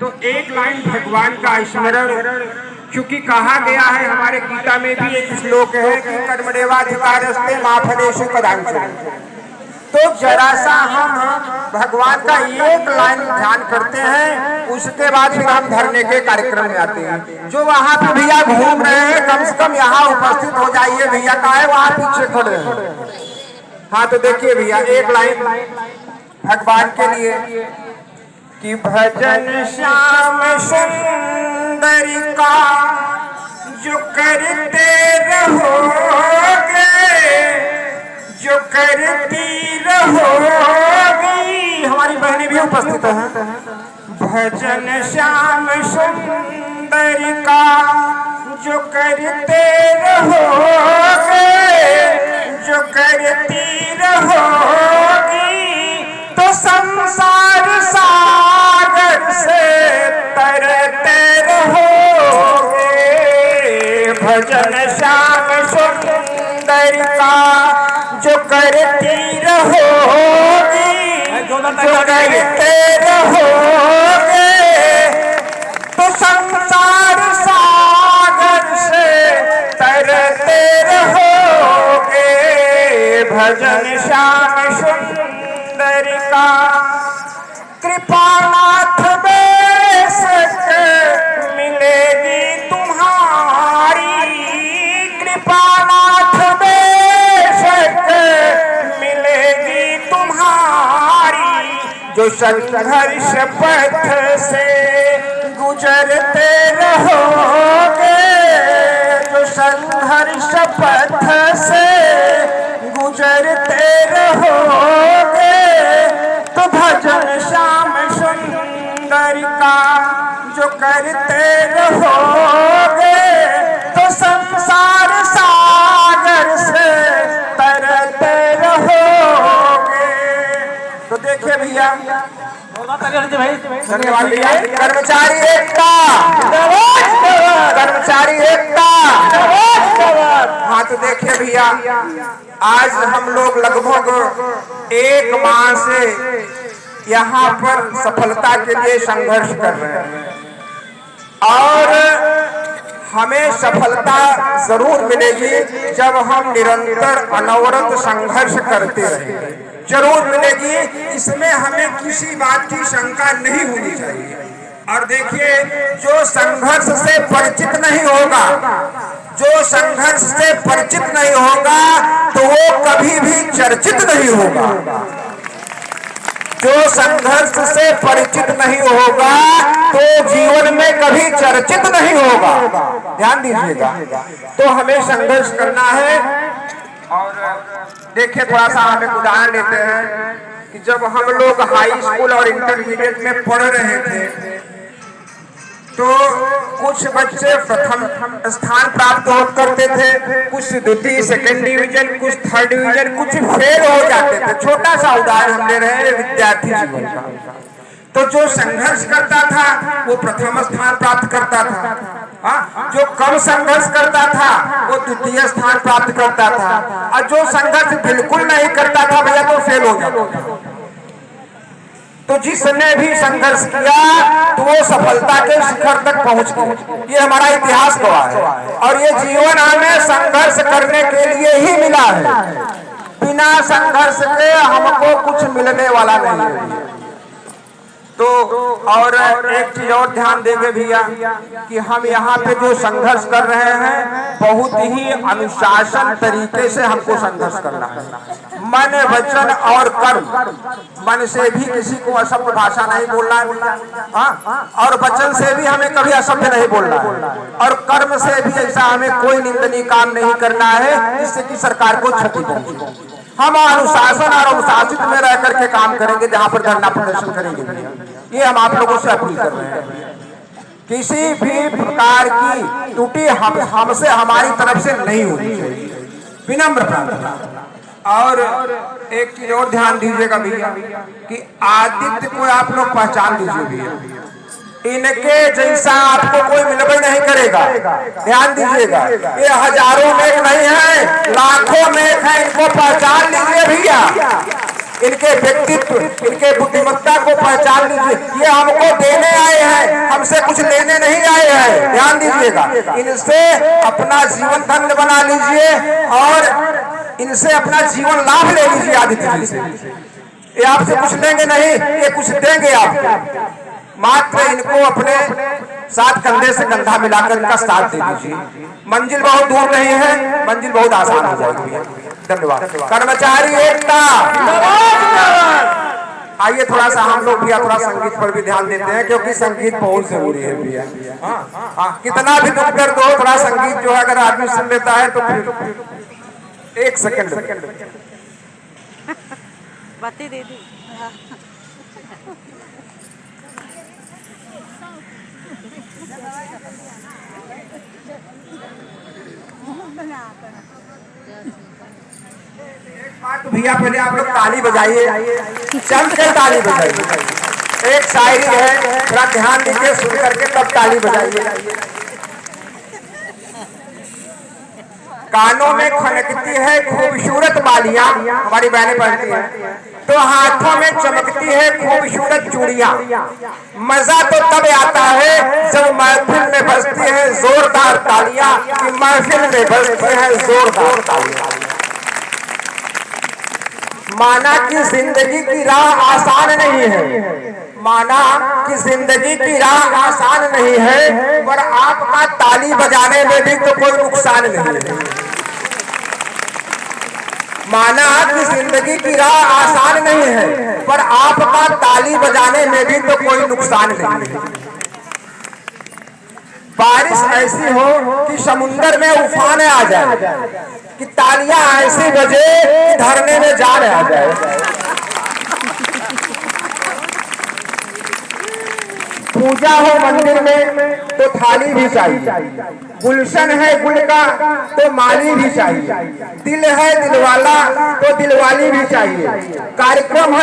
तो एक लाइन भगवान का स्मरण, क्योंकि कहा गया है हमारे गीता में भी एक श्लोक है कि कर्मण्येवाधिकारस्ते मा फलेषु कदाचन। तो जरा सा हम भगवान का एक लाइन ध्यान करते हैं, उसके बाद फिर हम धरने के कार्यक्रम में आते हैं। जो वहाँ पे भैया घूम रहे हैं कम से कम यहाँ उपस्थित हो जाइए भैया, का है वहाँ पीछे खड़े हैं। हाँ तो देखिए भैया एक लाइन भगवान के लिए कि भजन श्याम सुंदर का जो करते रहोगे, जो करती रहोगी। हमारी बहनें भी उपस्थित हैं। भजन श्याम सुंदर का जो करते रहोगे, जो करती रहोगी, तो संसार सागर से तरते रहोगे। भजन श्याम सुंदर का जो करती रहोगी, जो करते रहोगे, तो संसार सागर से तरते रहोगे। भजन श्याम सुंदर का कृपानाथ बेशक मिलेगी तुम्हारी, कृपानाथ बेशक मिलेगी तुम्हारी। जो संघर्ष पथ से गुजरते रहोगे, जो संघर्ष पथ से गुजरते रहोगे, तो भजन श्याम सुंदर का जो करते रहोगे, तो संसार सागर से तरते रहोगे। तो देखिए भैया, धन्यवाद भैया। कर्मचारी एकता, कर्मचारी एकता। हाँ तो देखिए भैया, आज हम लोग लगभग एक माह से यहाँ पर सफलता के लिए संघर्ष कर रहे हैं और हमें सफलता जरूर मिलेगी जब हम निरंतर अनवरत संघर्ष करते रहेंगे, जरूर मिलेगी। इसमें हमें किसी बात की शंका नहीं होनी चाहिए। और देखिए, जो संघर्ष से परिचित नहीं होगा, जो संघर्ष से परिचित नहीं होगा, तो वो कभी भी चर्चित नहीं होगा। जो संघर्ष से परिचित नहीं होगा तो जीवन में कभी चर्चित नहीं होगा। ध्यान दीजिएगा। तो हमें संघर्ष करना है। और देखिए, थोड़ा सा हम एक उदाहरण लेते हैं कि जब हम लोग हाई स्कूल और इंटरमीडिएट में पढ़ रहे थे तो कुछ बच्चे प्रथम स्थान प्राप्त करते थे, कुछ द्वितीय सेकंड डिवीजन, कुछ थर्ड डिवीजन, कुछ फेल हो जाते थे। छोटा सा उदाहरण हम ले रहे हैं विद्यार्थी जीवन का। तो जो संघर्ष करता था वो प्रथम स्थान प्राप्त करता था, जो कम संघर्ष करता था वो द्वितीय स्थान प्राप्त करता था, और जो संघर्ष बिल्कुल नहीं करता था भैया तो फेल हो जाता था। तो जिसने भी संघर्ष किया तो वो सफलता के शिखर तक पहुंच गया। ये हमारा इतिहास गवाह है और ये जीवन हमें संघर्ष करने के लिए ही मिला है। बिना संघर्ष के हमको कुछ मिलने वाला नहीं है। तो और एक चीज और ध्यान देंगे भैया कि हम यहाँ पे जो संघर्ष कर रहे हैं बहुत ही अनुशासन तरीके से हमको संघर्ष करना है। मन, वचन और कर्म। मन से भी किसी को असभ्य भाषा नहीं बोलना है, हाँ, और वचन से भी हमें कभी असभ्य नहीं बोलना है, और कर्म से भी ऐसा हमें कोई निंदनीय काम नहीं करना है जिससे कि सरकार को क्षति पहुंचे। हम अनुशासन और अनुशासित में रह करके काम करेंगे। जहां पर धरना प्रदर्शन करेंगे, ये हम आप लोगों से अपील कर रहे हैं। किसी भी प्रकार की त्रुटि हमसे हमारी तरफ से नहीं होनी चाहिए, विनम्र प्रार्थना। और एक चीज और ध्यान दीजिएगा भैया कि आदित्य को आप लोग पहचान दीजिए भैया, इनके जैसा आपको कोई मिलबे नहीं करेगा। ध्यान दीजिएगा, ये हजारों में नहीं है, लाखों में है। इनको पहचान लीजिए भैया, इनके व्यक्तित्व, इनके बुद्धिमत्ता को पहचान लीजिए। ये हमको देने आए हैं, हमसे कुछ लेने नहीं आए हैं, ध्यान दीजिएगा। इनसे अपना जीवन धन्य बना लीजिए और इनसे अपना जीवन लाभ ले लीजिए। आदित्य जी से ये आपसे कुछ लेंगे नहीं, ये कुछ देंगे आपको। मात्र इनको अपने साथ कंधे से कंधा मिलाकर इनका साथ दे दीजिए। मंजिल बहुत दूर नहीं है, मंजिल बहुत आसान हो जाएगी। धन्यवाद। कर्मचारी एकता। आइए थोड़ा सा हम लोग भैया थोड़ा संगीत पर भी ध्यान देते हैं, क्योंकि संगीत बहुत जरूरी है भैया। कितना भी दुख दर्द हो, थोड़ा संगीत जो है अगर आदमी सुन लेता है तो फिर एक सेकंड बातें दे दी। भैया पहले आप लोग ताली बजाइए, चल के ताली बजाइए। एक शायरी है, थोड़ा ध्यान दीजिए, सुन करके तब ताली बजाइए। कानों में खनकती है खूबसूरत बालियां, हमारी बहनें पहनती हैं, तो हाथों में चमकती है खूबसूरत चूड़ियां। मजा तो तब आता है जब महफिल में बजती है जोरदार तालियां, कि महफिल में बजती है जोरदार तालियां। माना कि जिंदगी की राह आसान नहीं है, माना कि जिंदगी की राह आसान नहीं है, पर आपका ताली बजाने में भी तो कोई नुकसान नहीं है। माना कि जिंदगी की राह आसान नहीं है, पर आपका ताली बजाने में भी तो कोई नुकसान नहीं है। बारिश ऐसी हो कि समुंदर में उफान आ जाए, कि तालियां ऐसी बजे कि धरने में जान आ जाए। पूजा हो मंदिर में तो थाली भी चाहिए, गुलशन है गुल का तो माली भी चाहिए, दिल है दिलवाला तो दिलवाली भी चाहिए, कार्यक्रम है